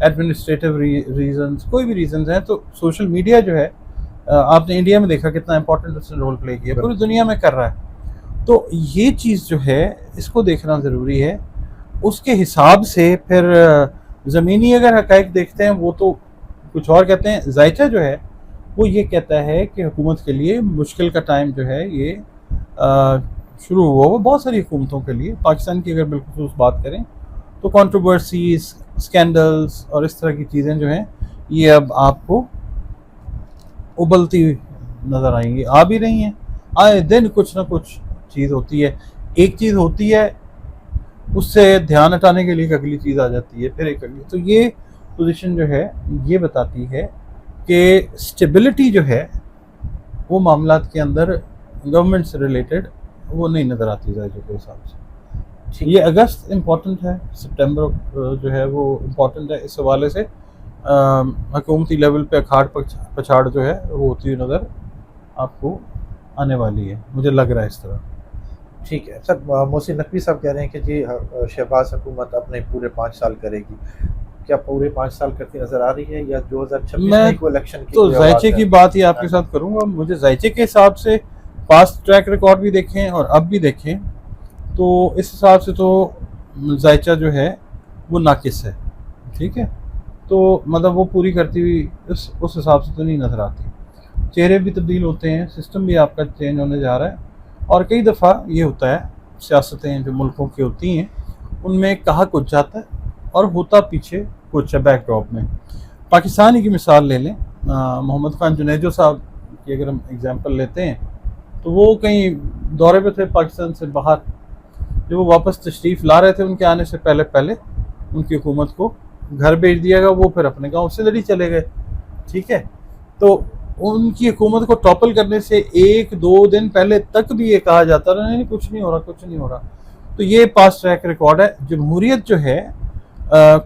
Administrative reasons, کوئی بھی reasons ہیں، تو سوشل میڈیا جو ہے آپ نے انڈیا میں دیکھا کتنا امپورٹنٹ اس نے رول پلے کیا، پوری دنیا میں کر رہا ہے. تو یہ چیز جو ہے اس کو دیکھنا ضروری ہے. اس کے حساب سے پھر زمینی اگر حقائق دیکھتے ہیں وہ تو کچھ اور کہتے ہیں. ذائچہ جو ہے وہ یہ کہتا ہے کہ حکومت کے لیے مشکل کا ٹائم جو ہے یہ شروع ہوا. وہ بہت ساری حکومتوں کے لیے، پاکستان کی اگر بالخصوص بات کریں تو کنٹروورسیز، اسکینڈلز اور اس طرح کی چیزیں جو ہیں یہ اب آپ کو ابلتی نظر آئیں گی، آ بھی رہی ہیں. آئے دن کچھ نہ کچھ چیز ہوتی ہے. ایک چیز ہوتی ہے اس سے دھیان ہٹانے کے لیے ایک اگلی چیز آ جاتی ہے، پھر ایک اگلی. تو یہ پوزیشن جو ہے یہ بتاتی ہے کہ سٹیبلٹی جو ہے وہ معاملات کے اندر گورنمنٹ سے ریلیٹڈ وہ نہیں نظر آتی ذائچہ کے حساب سے. یہ اگست امپورٹنٹ ہے، سپٹمبر جو ہے وہ امپورٹنٹ ہے. اس حوالے سے حکومتی لیول پہ اکھاڑ پچھاڑ جو ہے وہ ہوتی ہوئی نظر آپ کو آنے والی ہے، مجھے لگ رہا ہے اس طرح. ٹھیک ہے سر. محسن نقوی صاحب کہہ رہے ہیں کہ جی شہباز حکومت اپنے پورے 5 سال کرے گی. کیا پورے 5 سال کرتی نظر آ رہی ہے یا 2026 میں کوئی الیکشن کی؟ تو ذائچے کی بات ہی آپ کے ساتھ کروں گا. مجھے ذائچے کے حساب سے پاسٹ ٹریک ریکارڈ بھی دیکھیں اور اب بھی دیکھیں تو اس حساب سے تو ذائچہ جو ہے وہ ناقص ہے. ٹھیک ہے، تو مطلب وہ پوری کرتی ہوئی اس حساب سے تو نہیں نظر آتی. چہرے بھی تبدیل ہوتے ہیں، سسٹم بھی آپ کا چینج ہونے جا رہا ہے. اور کئی دفعہ یہ ہوتا ہے سیاستیں جو ملکوں کی ہوتی ہیں ان میں کہا کچھ جاتا ہے اور ہوتا پیچھے کچھ ہے بیک ڈراپ میں. پاکستان کی مثال لے لیں، محمد خان جنیجو صاحب کی اگر ہم اگزامپل لیتے ہیں تو وہ کہیں دورے پہ تھے پاکستان سے باہر. جب وہ واپس تشریف لا رہے تھے ان کے آنے سے پہلے ان کی حکومت کو گھر بھیج دیا گیا، وہ پھر اپنے گاؤں سے لڑی چلے گئے. ٹھیک ہے، تو ان کی حکومت کو ٹاپل کرنے سے 1-2 دن پہلے تک بھی یہ کہا جاتا رہا نہیں کچھ نہیں ہو رہا، کچھ نہیں ہو رہا. تو یہ پاسٹ ٹریک ریکارڈ ہے. جمہوریت جو ہے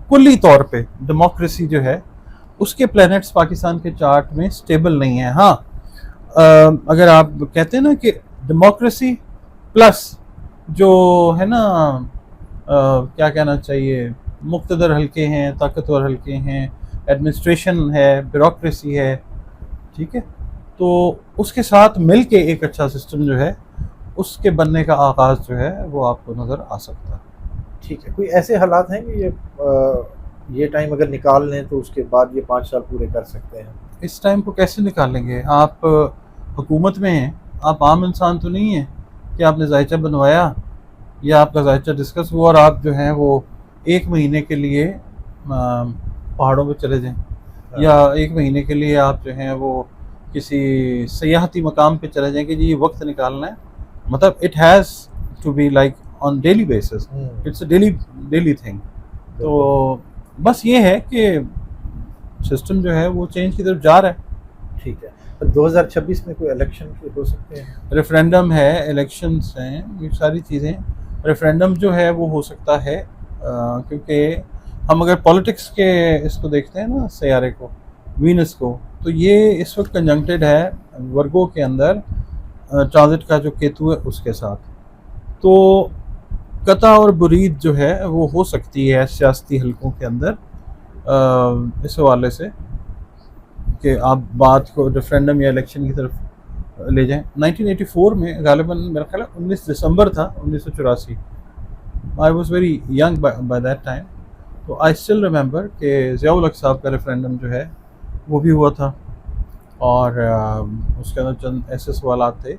کلی طور پہ ڈیموکریسی جو ہے اس کے پلانٹس پاکستان کے چارٹ میں سٹیبل نہیں ہیں. ہاں اگر آپ کہتے ہیں نا کہ ڈیموکریسی پلس جو ہے نا کیا کہنا چاہیے، مقتدر حلقے ہیں، طاقتور حلقے ہیں، ایڈمنسٹریشن ہے، بیوروکریسی ہے، ٹھیک ہے، تو اس کے ساتھ مل کے ایک اچھا سسٹم جو ہے اس کے بننے کا آغاز جو ہے وہ آپ کو نظر آ سکتا ہے. ٹھیک ہے. کوئی ایسے حالات ہیں کہ یہ ٹائم اگر نکال لیں تو اس کے بعد یہ 5 سال پورے کر سکتے ہیں؟ اس ٹائم کو کیسے نکالیں گے؟ آپ حکومت میں ہیں، آپ عام انسان تو نہیں ہیں کہ آپ نے ذائچہ بنوایا یا آپ کا ذائچہ ڈسکس ہوا اور آپ جو ہیں وہ 1 مہینے کے لیے پہاڑوں پہ چلے جائیں یا 1 مہینے کے لیے آپ جو ہیں وہ کسی سیاحتی مقام پہ چلے جائیں کہ جی یہ وقت نکالنا ہے. مطلب it has to be like on daily basis, it's a daily thing. تو بس یہ ہے کہ سسٹم جو ہے وہ چینج کی طرف جا رہا ہے. ٹھیک ہے. 2026 میں کوئی الیکشن ہو سکتے ہیں؟ ریفرینڈم ہے، الیکشنز ہیں، یہ ساری چیزیں. ریفرینڈم جو ہے وہ ہو سکتا ہے کیونکہ ہم اگر پولیٹکس کے اس کو دیکھتے ہیں نا سیارے کو، وینس کو، تو یہ اس وقت کنجنکٹڈ ہے ورگو کے اندر ٹرانزٹ کا جو کیتو ہے اس کے ساتھ. تو قطع اور برید جو ہے وہ ہو سکتی ہے سیاستی حلقوں کے اندر اس حوالے سے کہ آپ بات کو ریفرینڈم یا الیکشن کی طرف لے جائیں. 1984 میں غالباً میرا خیال ہے 19 دسمبر تھا 1984. I was very young by that time. تو آئی اسٹل ریممبر کہ ضیاء الحق صاحب کا ریفرینڈم جو ہے وہ بھی ہوا تھا اور اس کے اندر چند ایسے سوالات تھے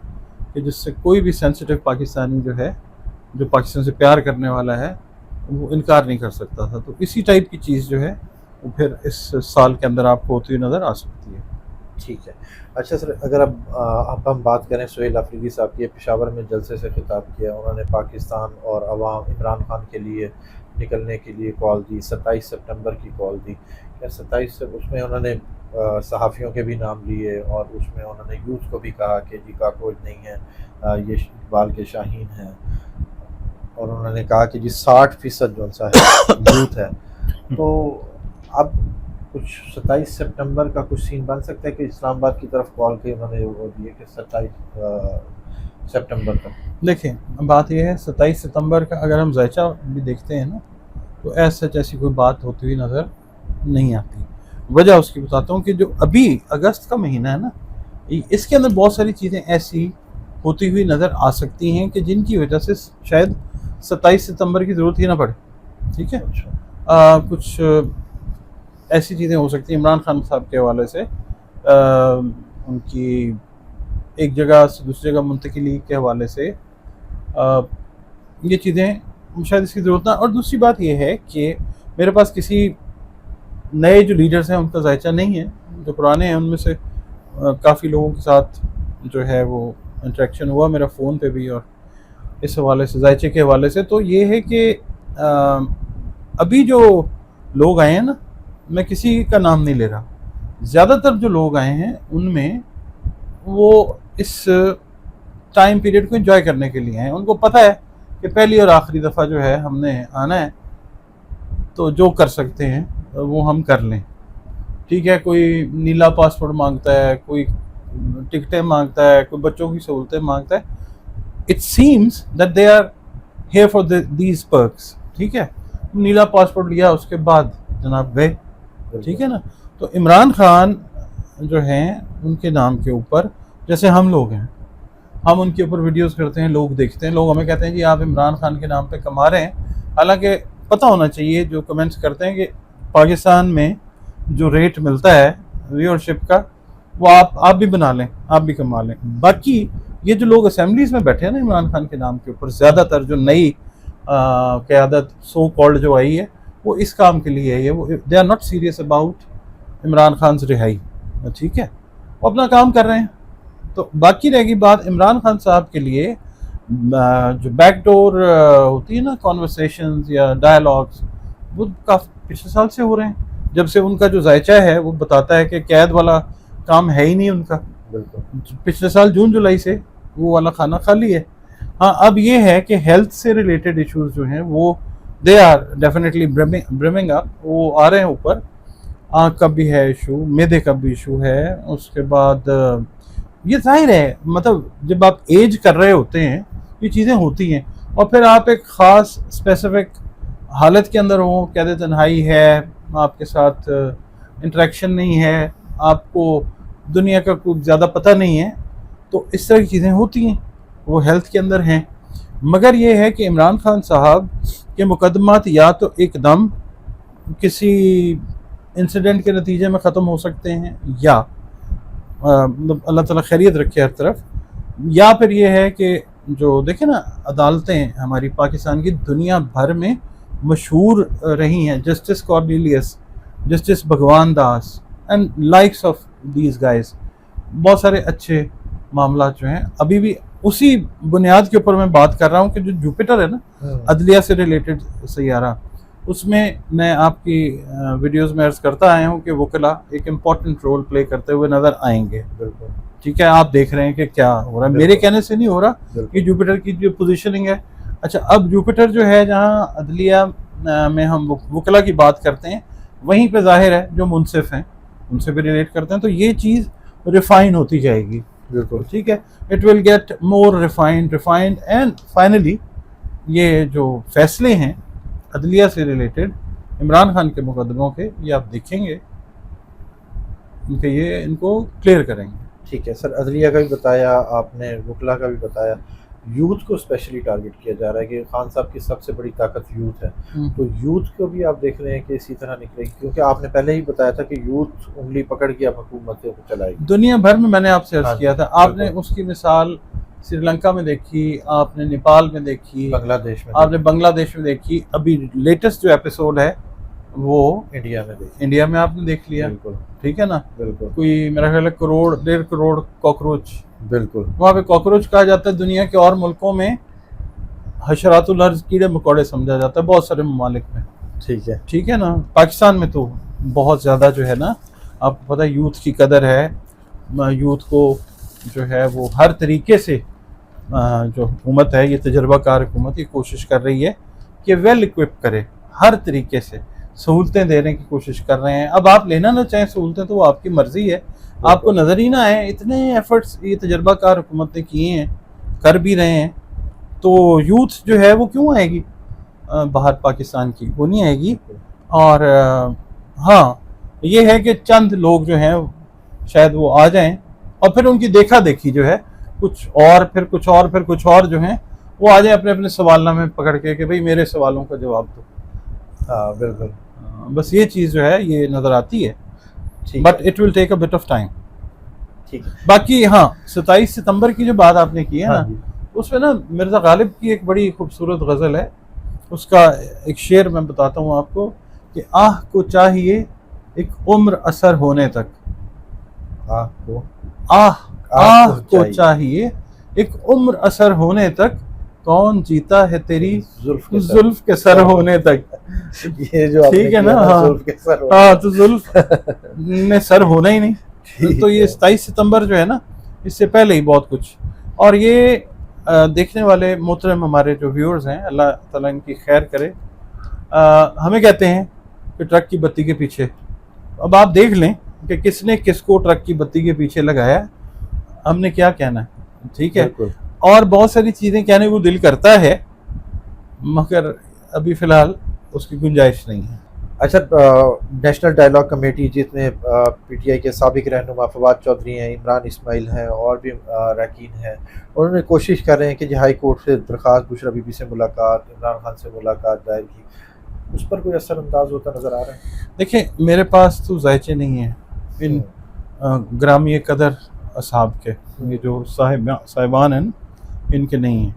کہ جس سے کوئی بھی سینسیٹیو پاکستانی جو ہے جو پاکستان سے پیار کرنے والا ہے وہ انکار نہیں کر سکتا تھا. تو اسی ٹائپ کی چیز جو ہے وہ پھر اس سال کے اندر آپ کو ہوتی ہوئی نظر آ سکتی ہے. ٹھیک ہے. اچھا سر، اگر اب ہم بات کریں سہیل آفریدی صاحب کی، پشاور میں جلسے سے خطاب کیا، انہوں نے پاکستان اور عوام عمران خان کے لیے نکلنے کے لیے کال دی، 27 سپٹمبر کی کال دی. 27 سے اس میں انہوں نے صحافیوں کے بھی نام لیے اور اس میں انہوں نے یوتھ کو بھی کہا کہ جی کاکروچ نہیں ہے، یہ اقبال کے شاہین ہیں. اور انہوں نے کہا کہ جی 60% جو سا ہے یوتھ ہے. تو اب کچھ 27 سپٹمبر کا کچھ سین بن سکتا ہے کہ اسلام آباد کی طرف کال کی انہوں نے وہ دیے کہ 27 سپٹمبر کا. دیکھیں بات یہ ہے 27 ستمبر کا اگر ہم ذائچہ بھی دیکھتے ہیں نا تو ایسا ایسی کوئی بات ہوتی ہوئی نظر نہیں آتی. وجہ اس کی بتاتا ہوں کہ جو ابھی اگست کا مہینہ ہے نا, اس کے اندر بہت ساری چیزیں ایسی ہوتی ہوئی نظر آ سکتی ہیں کہ جن کی وجہ سے شاید 27 ستمبر کی ضرورت ہی نہ پڑے. ٹھیک ہے, کچھ ایسی چیزیں ہو سکتی ہیں عمران خان صاحب کے حوالے سے, ان کی ایک جگہ سے دوسری جگہ منتقلی کے حوالے سے, یہ چیزیں شاید اس کی ضرورت نہ. اور دوسری بات یہ ہے کہ میرے پاس کسی نئے جو لیڈرز ہیں ان کا ذائچہ نہیں ہے. جو پرانے ہیں ان میں سے کافی لوگوں کے ساتھ جو ہے وہ انٹریکشن ہوا میرا فون پہ بھی, اور اس حوالے سے ذائچے کے حوالے سے. تو یہ ہے کہ ابھی جو لوگ آئے ہیں نا, میں کسی کا نام نہیں لے رہا, زیادہ تر جو لوگ آئے ہیں ان میں وہ اس ٹائم پیریڈ کو انجوائے کرنے کے لیے ہیں. ان کو پتہ ہے کہ پہلی اور آخری دفعہ جو ہے ہم نے آنا ہے, تو جو کر سکتے ہیں وہ ہم کر لیں. ٹھیک ہے, کوئی نیلا پاسپورٹ مانگتا ہے, کوئی ٹکٹیں مانگتا ہے, کوئی بچوں کی سہولتیں مانگتا ہے. It seems that they are here for these perks. ٹھیک ہے, نیلا پاسپورٹ لیا, اس کے بعد جناب گئے. ٹھیک ہے نا. تو عمران خان جو ہیں ان کے نام کے اوپر, جیسے ہم لوگ ہیں, ہم ان کے اوپر ویڈیوز کرتے ہیں, لوگ دیکھتے ہیں, لوگ ہمیں کہتے ہیں جی آپ عمران خان کے نام پہ کما رہے ہیں. حالانکہ پتہ ہونا چاہیے جو کمنٹس کرتے ہیں کہ پاکستان میں جو ریٹ ملتا ہے ویورشپ کا, وہ آپ بھی بنا لیں, آپ بھی کما لیں. باقی یہ جو لوگ اسمبلیز میں بیٹھے ہیں نا عمران خان کے نام کے اوپر, زیادہ تر جو نئی قیادت سو کالڈ جو آئی ہے وہ اس کام کے لیے ہے. وہ they are not serious about Imran Khan سے رہائی. ٹھیک ہے, وہ اپنا کام کر رہے ہیں. تو باقی رہ گئی بات عمران خان صاحب کے لیے جو بیک ڈور ہوتی ہے نا کانورسیشنز یا ڈائلاگس, وہ کافی پچھلے سال سے ہو رہے ہیں. جب سے ان کا جو ذائچہ ہے وہ بتاتا ہے کہ قید والا کام ہے ہی نہیں ان کا. پچھلے سال جون جولائی سے وہ والا کھانا خالی ہے. ہاں, اب یہ ہے کہ ہیلتھ سے ریلیٹڈ ایشوز جو ہیں وہ دے آر ڈیفینیٹلی برمنگ اپ, وہ آ رہے ہیں اوپر. آنکھ کا بھی ہے ایشو, میدے کا بھی ایشو ہے. اس کے بعد یہ ظاہر ہے, مطلب جب آپ ایج کر رہے ہوتے ہیں یہ چیزیں ہوتی ہیں, اور پھر آپ ایک خاص اسپیسیفک حالت کے اندر ہوں, قید تنہائی ہے, آپ کے ساتھ انٹریکشن نہیں ہے, آپ کو دنیا کا کوئی زیادہ پتہ نہیں ہے, تو اس طرح کی چیزیں ہوتی ہیں, وہ ہیلتھ کے اندر ہیں. مگر یہ ہے کہ عمران خان صاحب کے مقدمات یا تو ایک دم کسی انسیڈنٹ کے نتیجے میں ختم ہو سکتے ہیں, یا اللہ تعالیٰ خیریت رکھے ہر طرف, یا پھر یہ ہے کہ جو دیکھیں نا عدالتیں ہماری پاکستان کی دنیا بھر میں مشہور رہی ہیں, justice Cornelius, justice Bhagwan Das and likes of these guys, بہت سارے اچھے معاملات جو ہیں. ابھی بھی اسی بنیاد کے اوپر میں بات کر رہا ہوں کہ جو جوپیٹر ہے نا عدلیہ سے ریلیٹڈ سیارہ, اس میں آپ کی ویڈیوز میں عرض کرتا آیا ہوں کہ وکلا ایک امپورٹنٹ رول پلے کرتے ہوئے نظر آئیں گے. ٹھیک ہے, آپ دیکھ رہے ہیں کہ کیا ہو رہا ہے, میرے کہنے سے نہیں ہو رہا, کہ جوپیٹر کی جو پوزیشننگ ہے. اچھا, اب جوپیٹر جو ہے جہاں عدلیہ میں ہم وکلا کی بات کرتے ہیں, وہیں پہ ظاہر ہے جو منصف ہیں ان سے بھی ریلیٹ کرتے ہیں, تو یہ چیز ریفائن ہوتی جائے گی. بالکل ٹھیک ہے, it will get more refined and finally یہ جو فیصلے ہیں عدلیہ سے ریلیٹڈ عمران خان کے مقدموں کے, یہ آپ دیکھیں گے کہ یہ ان کو کلیئر کریں گے. ٹھیک ہے سر, عدلیہ کا بھی بتایا آپ نے, وکلا کا بھی بتایا. یوتھ کو اسپیشلی ٹارگٹ کیا جا رہا ہے کہ خان صاحب کی سب سے بڑی طاقت یوتھ ہے, تو یوتھ کو بھی آپ دیکھ رہے ہیں کہ اسی طرح نکلے گی, کیونکہ آپ نے پہلے ہی بتایا تھا کہ یوتھ انگلی پکڑ کے اب حکومتیں کو چلائے گی دنیا بھر میں. میں نے آپ سے عرض کیا تھا, آپ نے اس کی مثال سری لنکا میں دیکھی, آپ نے نیپال میں دیکھی, بنگلہ دیش میں, آپ نے بنگلہ دیش میں دیکھی, ابھی لیٹسٹ جو ایپیسوڈ ہے وہ انڈیا میں آپ نے دیکھ لیا. بالکل ٹھیک ہے نا, بالکل. کوئی میرا خیال ہے 1.5 کروڑ کاکروچ, بالکل وہاں پہ کاکروچ کہا جاتا ہے. دنیا کے اور ملکوں میں حشرات الارض کیڑے مکوڑے سمجھا جاتا ہے, بہت سارے ممالک میں. ٹھیک ہے نا, پاکستان میں تو بہت زیادہ جو ہے نا, آپ کو پتہ ہے یوتھ کی قدر ہے. یوتھ کو جو ہے وہ ہر طریقے سے جو حکومت ہے, یہ تجربہ کار حکومت, یہ کوشش کر رہی ہے کہ ویل اکوپ کرے, ہر طریقے سے سہولتیں دینے کی کوشش کر رہے ہیں. اب آپ لینا نہ چاہیں سہولتیں تو وہ آپ کی مرضی ہے, آپ کو نظر ہی نہ آئے. اتنے ایفرٹس یہ تجربہ کار حکومت نے کیے ہیں, کر بھی رہے ہیں, تو یوتھ جو ہے وہ کیوں آئے گی باہر پاکستان کی, وہ نہیں آئے گی. اور ہاں یہ ہے کہ چند لوگ جو ہیں شاید وہ آ جائیں اور پھر ان کی دیکھا دیکھی جو ہے کچھ اور پھر کچھ اور پھر کچھ اور جو ہیں وہ آ جائیں اپنے اپنے سوال نامے پکڑ کے کہ بھئی میرے سوالوں کا جواب دو. ہاں بالکل بس یہ چیز جو ہے یہ نظر آتی ہے ٹھیک بٹ ہے it will take a but of time. ٹھیک ہے. باقی ہاں 27 ستمبر کی جو بات آپ نے کی ہے نا ہاں جی اس میں نا مرزا غالب کی ایک بڑی خوبصورت غزل ہے. اس کا ایک شعر میں بتاتا ہوں آپ کو کہ آہ کو چاہیے ایک عمر اثر ہونے تک. آہ کو آہ کو چاہیے ایک عمر اثر ہونے تک کون جیتا ہے تیری زلف کے سر ہونے تک. یہ جو ٹھیک ہے نا ہاں تو زلف نے سر ہونا ہی نہیں. تو یہ 27 ستمبر جو ہے نا اس سے پہلے ہی بہت کچھ. اور یہ دیکھنے والے محترم ہمارے جو ویورز ہیں اللہ تعالیٰ ان کی خیر کرے ہمیں کہتے ہیں کہ ٹرک کی بتی کے پیچھے. اب آپ دیکھ لیں کہ کس نے کس کو ٹرک کی بتی کے پیچھے لگایا ہم نے کیا کہنا ہے. ٹھیک ہے اور بہت ساری چیزیں کہنے کو دل کرتا ہے مگر ابھی فی الحال اس کی گنجائش نہیں ہے. اچھا نیشنل ڈائلاگ کمیٹی جس میں پی ٹی آئی کے سابق رہنما فواد چودھری ہیں عمران اسماعیل ہیں اور بھی اراکین ہیں انہوں نے کوشش کر رہے ہیں کہ جو ہائی کورٹ سے درخواست بشرا بی بی سے ملاقات عمران خان سے ملاقات دائر کی اس پر کوئی اثر انداز ہوتا نظر آ رہا ہے؟ دیکھیں میرے پاس تو ذائچے نہیں ہیں ان گرامی قدر اصحاب کے یہ جو صاحبان ہیں ان کے نہیں ہیں.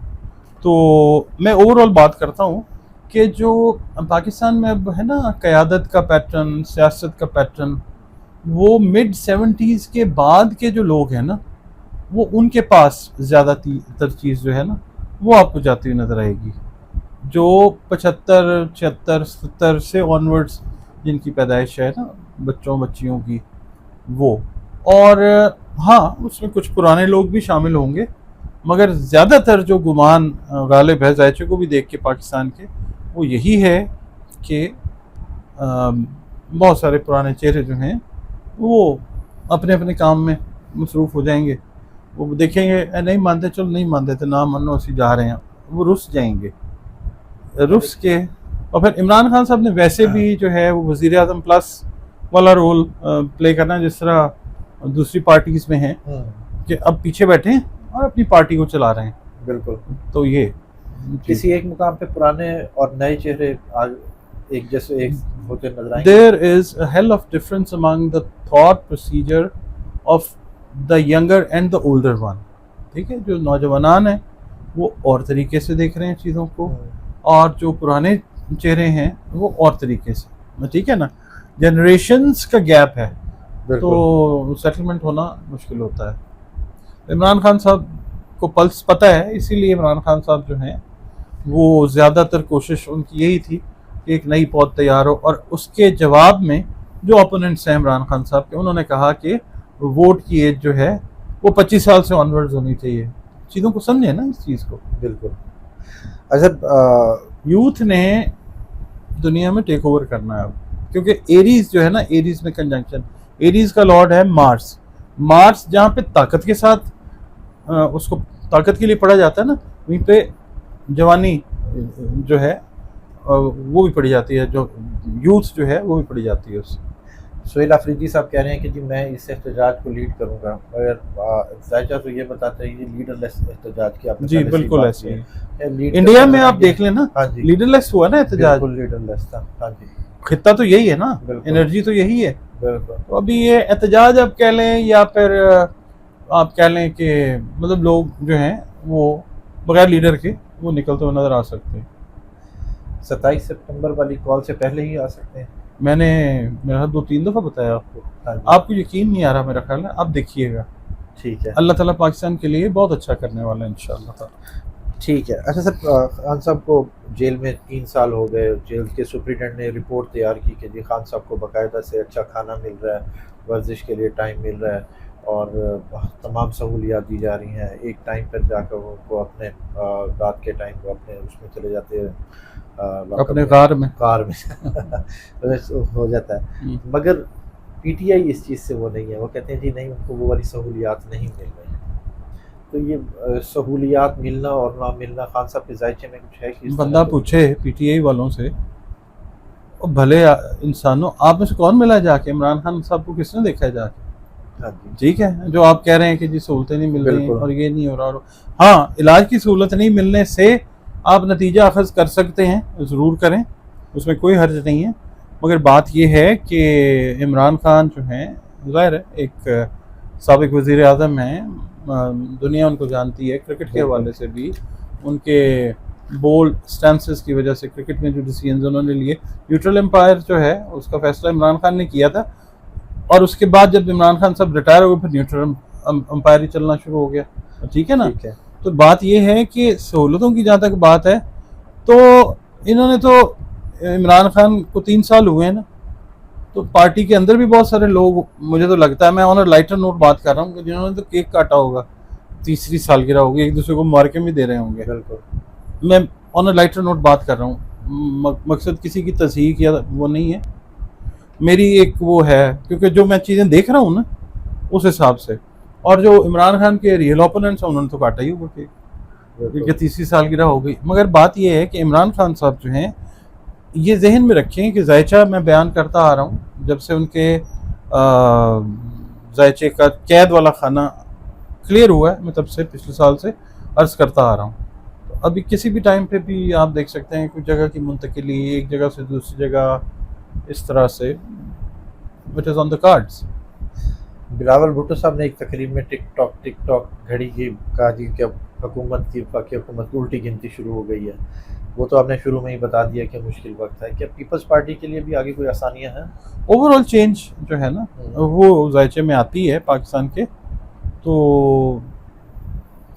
تو میں اوور آل بات کرتا ہوں کہ جو پاکستان میں اب ہے نا قیادت کا پیٹرن سیاست کا پیٹرن وہ مڈ 70s کے بعد کے جو لوگ ہیں نا وہ ان کے پاس زیادہ تر چیز جو ہے نا وہ آپ کو جاتی ہوئی نظر آئے گی. جو 75 76 70 سے آنورڈز جن کی پیدائش ہے نا بچوں بچیوں کی وہ. اور ہاں اس میں کچھ پرانے لوگ بھی شامل ہوں گے مگر زیادہ تر جو گمان غالب ہے ذائچے کو بھی دیکھ کے پاکستان کے وہ یہی ہے کہ بہت سارے پرانے چہرے جو ہیں وہ اپنے اپنے کام میں مصروف ہو جائیں گے. وہ دیکھیں گے نہیں مانتے چلو نہیں مانتے تھے نہ منو اسی جا رہے ہیں وہ رس جائیں گے رس کے. اور پھر عمران خان صاحب نے ویسے بھی جو ہے وہ وزیر اعظم پلس والا رول پلے کرنا جس طرح دوسری پارٹیز میں ہیں کہ اب پیچھے بیٹھے ہیں اور اپنی پارٹی کو چلا رہے ہیں. بالکل. تو یہ کسی ایک مقام پہ پرانے اور نئے چہرے ایک جیسے ایک ہوتے نظر آئیں گے. There is a hell of difference among the thought procedure of the younger and the older one. ٹھیک ہے جو نوجوانان ہیں وہ اور طریقے سے دیکھ رہے ہیں چیزوں کو اور جو پرانے چہرے ہیں وہ اور طریقے سے. ٹھیک ہے نا جنریشنز کا گیپ ہے تو سیٹلمنٹ ہونا مشکل ہوتا ہے. عمران خان صاحب کو پلس پتہ ہے اسی لیے عمران خان صاحب جو ہیں وہ زیادہ تر کوشش ان کی یہی تھی کہ ایک نئی پود تیار ہو. اور اس کے جواب میں جو اپوننٹس ہیں عمران خان صاحب کے انہوں نے کہا کہ ووٹ کی ایج جو ہے وہ 25 سال سے آنورڈز ہونی چاہیے. چیزوں کو سمجھیں نا اس چیز کو. بالکل. اچھا یوتھ نے دنیا میں ٹیک اوور کرنا ہے اب کیونکہ ایریز جو ہے نا ایریز میں کنجنکشن ایریز کا لارڈ ہے مارس جہاں پہ طاقت کے ساتھ اس کو طاقت کے لیے پڑھا جاتا ہے نا وہیں پہ جوانی جو ہے وہ بھی پڑھی جاتی ہے جو یوتھ جو ہے وہ بھی پڑھی جاتی ہے اس سے. سہیل آفریدی صاحب کہہ رہے ہیں کہ جی میں اس احتجاج کو لیڈ کروں گا مگر ذائچہ تو یہ بتاتے ہیں یہ لیڈر لیس احتجاج کی آپ نے جی بالکل ایسے ہی انڈیا میں آپ دیکھ لیں نا ہاں جی لیڈر لیس ہوا نا احتجاج بالکل لیڈر لیس تھا. ہاں جی خطہ تو یہی ہے نا انرجی تو یہی ہے. تو ابھی یہ احتجاج آپ کہہ لیں یا پھر آپ کہہ لیں کہ مطلب لوگ جو ہیں وہ بغیر لیڈر کے وہ نکلتے ہوئے نظر آ سکتے ہیں. 27 سپتمبر والی کال سے پہلے ہی آ سکتے ہیں. میں نے میرا 2-3 دفعہ بتایا آپ کو. آپ کو یقین نہیں آ رہا میرا خیال ہے آپ دیکھیے گا. ٹھیک ہے. اللہ تعالیٰ پاکستان کے لیے بہت اچھا کرنے والا ہے انشاءاللہ. ٹھیک ہے. اچھا سر خان صاحب کو جیل میں 3 سال ہو گئے. جیل کے سپرنٹینڈنٹ نے رپورٹ تیار کی کہ جی خان صاحب کو باقاعدہ سے اچھا کھانا مل رہا ہے ورزش کے لیے ٹائم مل رہا ہے اور تمام سہولیات دی جا رہی ہیں. ایک ٹائم پر جا کر وہ اپنے رات کے ٹائم کو اپنے اس میں چلے جاتے ہیں اپنے کار میں ہو جاتا ہے. مگر پی ٹی آئی اس چیز سے وہ نہیں ہے. وہ کہتے ہیں جی نہیں ان کو وہ والی سہولیات نہیں مل رہی. تو یہ سہولیات ملنا اور نہ ملنا خان صاحب کے ذائچے میں کچھ ہے کہ بندہ پوچھے پی ٹی آئی والوں سے بھلے انسانوں، آپ میں سے کون ملا جا کے؟ عمران خان صاحب کو کس نے دیکھا ہے جا کے؟ ہاں جی ٹھیک ہے، جو آپ کہہ رہے ہیں کہ جی سہولتیں نہیں مل رہی بالکل۔ اور یہ نہیں ہو رہا، اور ہاں علاج کی سہولت نہیں ملنے سے آپ نتیجہ اخذ کر سکتے ہیں، ضرور کریں، اس میں کوئی حرج نہیں ہے، مگر بات یہ ہے کہ عمران خان جو ہیں ظاہر ہے ایک سابق وزیر اعظم ہیں، دنیا ان کو جانتی ہے، کرکٹ کے حوالے سے بھی ان کے بولڈ سٹینسز کی وجہ سے کرکٹ میں جو ڈیسیژنز انہوں نے لیے، نیوٹرل امپائر جو ہے اس کا فیصلہ عمران خان نے کیا تھا، اور اس کے بعد جب عمران خان صاحب ریٹائر ہو گئے پھر نیوٹرل امپائر ہی چلنا شروع ہو گیا، ٹھیک ہے نا؟ ٹھیک ہے تو بات یہ ہے کہ سہولتوں کی جہاں تک بات ہے تو انہوں نے تو عمران خان کو 3 سال ہوئے ہیں نا، تو پارٹی کے اندر بھی بہت سارے لوگ، مجھے تو لگتا ہے، میں آن اے لائٹر نوٹ بات کر رہا ہوں، کہ جنہوں نے تو کیک کاٹا ہوگا، 30ویں سالگرہ ہوگی، ایک دوسرے کو مبارکیں بھی دے رہے ہوں گے، بالکل میں آن اے لائٹر نوٹ بات کر رہا ہوں، مقصد کسی کی تصحیح یا وہ نہیں ہے، میری ایک وہ ہے، کیونکہ جو میں چیزیں دیکھ رہا ہوں نا اس حساب سے، اور جو عمران خان کے ریئل اوپوننٹس ہیں انہوں نے تو کاٹا ہی ہوگا کیک، کیونکہ 30ویں سالگرہ ہو گئی، مگر بات یہ ہے کہ عمران خان صاحب جو ہیں یہ ذہن میں رکھیں کہ ذائچہ میں بیان کرتا آ رہا ہوں جب سے ان کے ذائچے کا قید والا خانہ کلیئر ہوا ہے، میں تب سے پچھلے سال سے عرض کرتا آ رہا ہوں، تو ابھی کسی بھی ٹائم پہ بھی آپ دیکھ سکتے ہیں کوئی جگہ کی منتقلی ایک جگہ سے دوسری جگہ، اس طرح سے it is on the cards. Bilawal Bhutto صاحب نے ایک تقریب میں ٹک ٹاک گھڑی کی کہا جی کہ اب حکومت کی الٹی گنتی شروع ہو گئی ہے، وہ تو آپ نے شروع میں ہی بتا دیا کہ مشکل وقت ہے، کیا پیپلز پارٹی کے لیے بھی آگے کوئی آسانیاں ہیں؟ اوور آل چینج جو ہے نا وہ ذائچے میں آتی ہے پاکستان کے، تو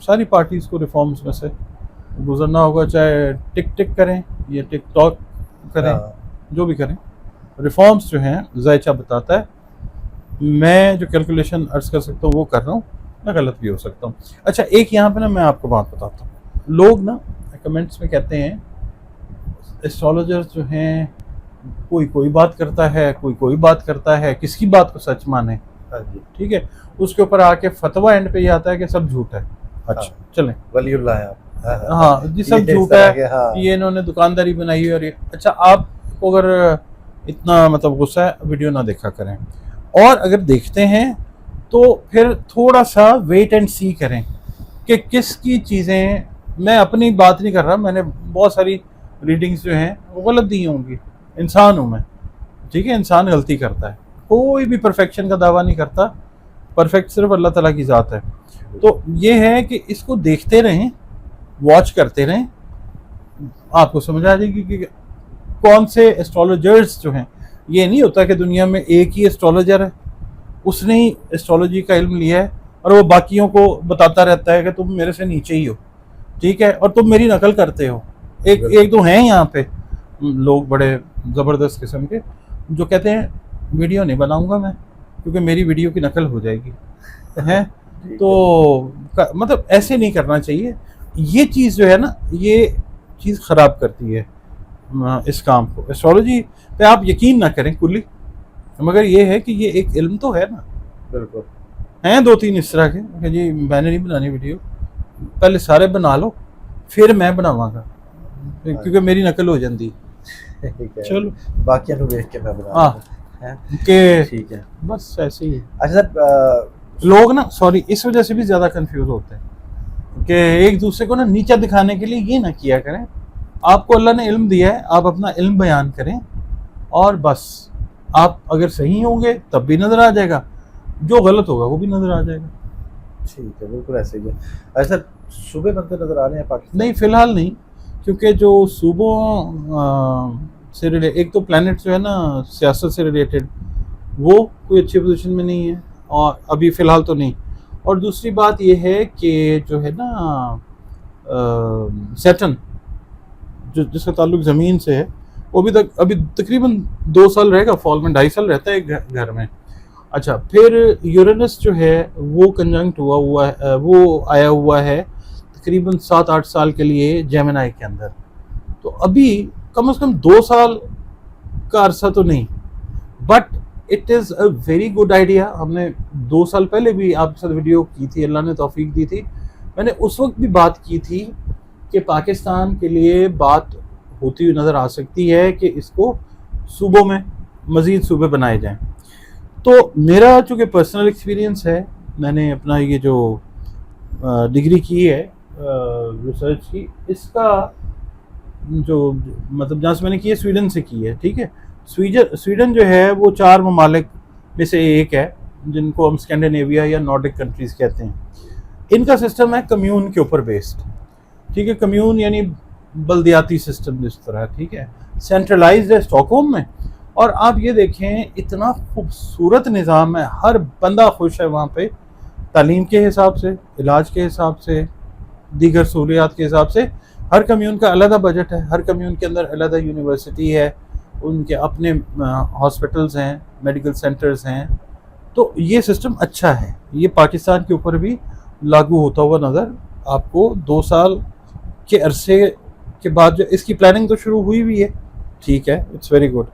ساری پارٹیز کو ریفارمز میں سے گزرنا ہوگا، چاہے ٹک کریں یا ٹک ٹاک کریں، جو بھی کریں، ریفارمز جو ہیں ذائچہ بتاتا ہے، میں جو کیلکولیشن عرض کر سکتا ہوں وہ کر رہا ہوں، میں غلط بھی ہو سکتا ہوں۔ اچھا ایک یہاں پہ نا میں آپ کو بات بتاتا ہوں، لوگ نا کمنٹس میں کہتے ہیں ایسٹرالوجرز جو ہیں کوئی بات کرتا ہے، کوئی بات کرتا ہے، کس کی بات کو سچ مانے، ہاں جی ٹھیک ہے، اس کے اوپر آ کے فتویٰ اینڈ پہ یہ آتا ہے کہ سب جھوٹ ہے، اچھا چلیں، ولی اللہ ہے آپ، ہاں جی سب یہ جھوٹ اس طرح ہے، کے، ہاں یہ انہوں نے دکانداری بنائی ہے، اور یہ اچھا آپ کو اگر اتنا مطلب غصہ ہے ویڈیو نہ دیکھا کریں، اور اگر دیکھتے ہیں تو پھر تھوڑا سا ویٹ اینڈ سی کریں کہ کس کی چیزیں، میں اپنی بات نہیں کر رہا، میں نے بہت ساری ریڈنگز جو ہیں وہ غلط دی ہوں گی، انسان ہوں میں، ٹھیک ہے، انسان غلطی کرتا ہے، کوئی بھی پرفیکشن کا دعویٰ نہیں کرتا، پرفیکٹ صرف اللہ تعالیٰ کی ذات ہے، تو یہ ہے کہ اس کو دیکھتے رہیں، واچ کرتے رہیں، آپ کو سمجھ آ جائے گی کہ کون سے ایسٹرالوجرز جو ہیں، یہ نہیں ہوتا کہ دنیا میں ایک ہی ایسٹرالوجر ہے، اس نے ہی ایسٹرالوجی کا علم لیا ہے اور وہ باقیوں کو بتاتا رہتا ہے کہ تم میرے سے نیچے ہی ہو، ٹھیک ہے، اور تم میری نقل کرتے ہو، ایک تو ہیں یہاں پہ لوگ بڑے زبردست قسم کے جو کہتے ہیں ویڈیو نہیں بناؤں گا میں کیونکہ میری ویڈیو کی نقل ہو جائے گی، ہیں تو مطلب ایسے نہیں کرنا چاہیے، یہ چیز جو ہے نا یہ چیز خراب کرتی ہے اس کام کو، ایسٹرالوجی پہ آپ یقین نہ کریں کلی، مگر یہ ہے کہ یہ ایک علم تو ہے نا، بالکل ہیں 2-3 اس طرح کے کہ جی میں نے نہیں بنانی ویڈیو، پہلے سارے بنا لو پھر میں بناواں گا کیونکہ میری نقل ہو جاندی، چلو باقیوں کو دیکھ کے میں بنا ہاں کہ ٹھیک ہے۔ بس ایسے ہی ہے، اچھا سر لوگ نا سوری اس وجہ سے بھی زیادہ کنفیوز ہوتے ہیں کہ ایک دوسرے کو نا نیچا دکھانے کے لیے یہ نہ کیا کریں، آپ کو اللہ نے علم دیا ہے، آپ اپنا علم بیان کریں، اور بس آپ اگر صحیح ہوں گے تب بھی نظر آ جائے گا، جو غلط ہوگا وہ بھی نظر آ جائے گا، ٹھیک ہے بالکل ایسے ہی ہے۔ اچھا صوبے بنتے نظر آ رہے ہیں پاکستان؟ نہیں فی الحال نہیں، کیونکہ جو صوبوں سے ایک تو پلانٹ جو ہے نا سیاست سے ریلیٹڈ وہ کوئی اچھی پوزیشن میں نہیں ہے، اور ابھی فی الحال تو نہیں، اور دوسری بات یہ ہے کہ جو ہے نا سیٹن جس کا تعلق زمین سے ہے وہ ابھی تقریباً 2 سال رہے گا، فال میں 2.5 سال رہتا ہے ایک گھر میں، اچھا پھر یورینس جو ہے وہ کنجنکٹ ہوا ہے، وہ آیا ہوا ہے تقریباً 7-8 سال کے لیے جیمنائی کے اندر، تو ابھی کم از کم 2 سال کا عرصہ تو نہیں، but it is a very good idea, ہم نے 2 سال پہلے بھی آپ کے ساتھ ویڈیو کی تھی، اللہ نے توفیق دی تھی، میں نے اس وقت بھی بات کی تھی کہ پاکستان کے لیے بات ہوتی ہوئی نظر آ سکتی ہے کہ اس کو صوبوں میں مزید صوبے بنائے جائیں. تو میرا چونکہ پرسنل ایکسپیرینس ہے، میں نے اپنا یہ جو ڈگری کی ہے ریسرچ کی، اس کا جو مطلب جہاں سے میں نے کی ہے سویڈن سے کی ہے. ٹھیک ہے، سویڈن جو ہے وہ 4 ممالک میں سے ایک ہے جن کو ہم اسکینڈینیویا یا نارڈک کنٹریز کہتے ہیں. ان کا سسٹم ہے کمیون کے اوپر بیسڈ. ٹھیک ہے، کمیون یعنی بلدیاتی سسٹم جس طرح. ٹھیک ہے، سینٹرلائزڈ ہے اسٹاک ہوم میں. اور آپ یہ دیکھیں اتنا خوبصورت نظام ہے، ہر بندہ خوش ہے وہاں پہ، تعلیم کے حساب سے، علاج کے حساب سے، دیگر سہولیات کے حساب سے. ہر کمیون کا علیحدہ بجٹ ہے، ہر کمیون کے اندر علیحدہ یونیورسٹی ہے، ان کے اپنے ہاسپٹلز ہیں، میڈیکل سینٹرز ہیں. تو یہ سسٹم اچھا ہے. یہ پاکستان کے اوپر بھی لاگو ہوتا ہوا نظر آپ کو 2 سال کے عرصے کے بعد جو اس کی پلاننگ تو شروع ہوئی بھی ہے. ٹھیک ہے، اٹس ویری گڈ.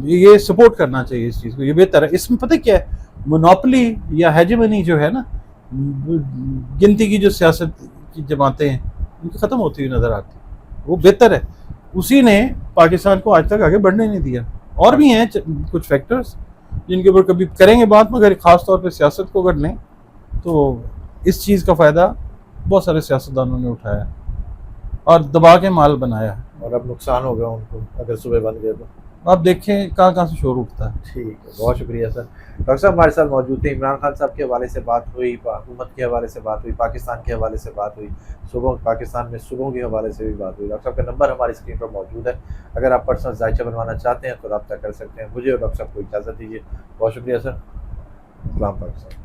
یہ سپورٹ کرنا چاہیے اس چیز کو، یہ بہتر ہے. اس میں پتہ کیا ہے، مونوپلی یا ہیجمنی جو ہے نا، گنتی کی جو سیاست کی جماعتیں ہیں ان کی ختم ہوتی ہوئی نظر آتی، وہ بہتر ہے. اسی نے پاکستان کو آج تک آگے بڑھنے نہیں دیا. اور بھی ہیں کچھ فیکٹرز جن کے اوپر کبھی کریں گے بات، مگر خاص طور پہ سیاست کو اگر لیں تو اس چیز کا فائدہ بہت سارے سیاستدانوں نے اٹھایا اور دبا کے مال بنایا. اور اب نقصان ہوگا ان کو اگر صبح بند گئے تو. آپ دیکھیں کہاں سے شور اٹھتا ہے. ٹھیک ہے، بہت شکریہ سر. ڈاکٹر صاحب ہمارے ساتھ موجود تھے. عمران خان صاحب کے حوالے سے بات ہوئی، حکومت کے حوالے سے بات ہوئی، پاکستان کے حوالے سے بات ہوئی، صوبوں پاکستان میں صوبوں کے حوالے سے بھی بات ہوئی. ڈاکٹر صاحب کا نمبر ہماری اسکرین پر موجود ہے، اگر آپ پرسنل ذائچہ بنوانا چاہتے ہیں تو رابطہ کر سکتے ہیں. مجھے اور ڈاکٹر صاحب کو اجازت دیجیے. بہت شکریہ سر. اسلام پاکستان.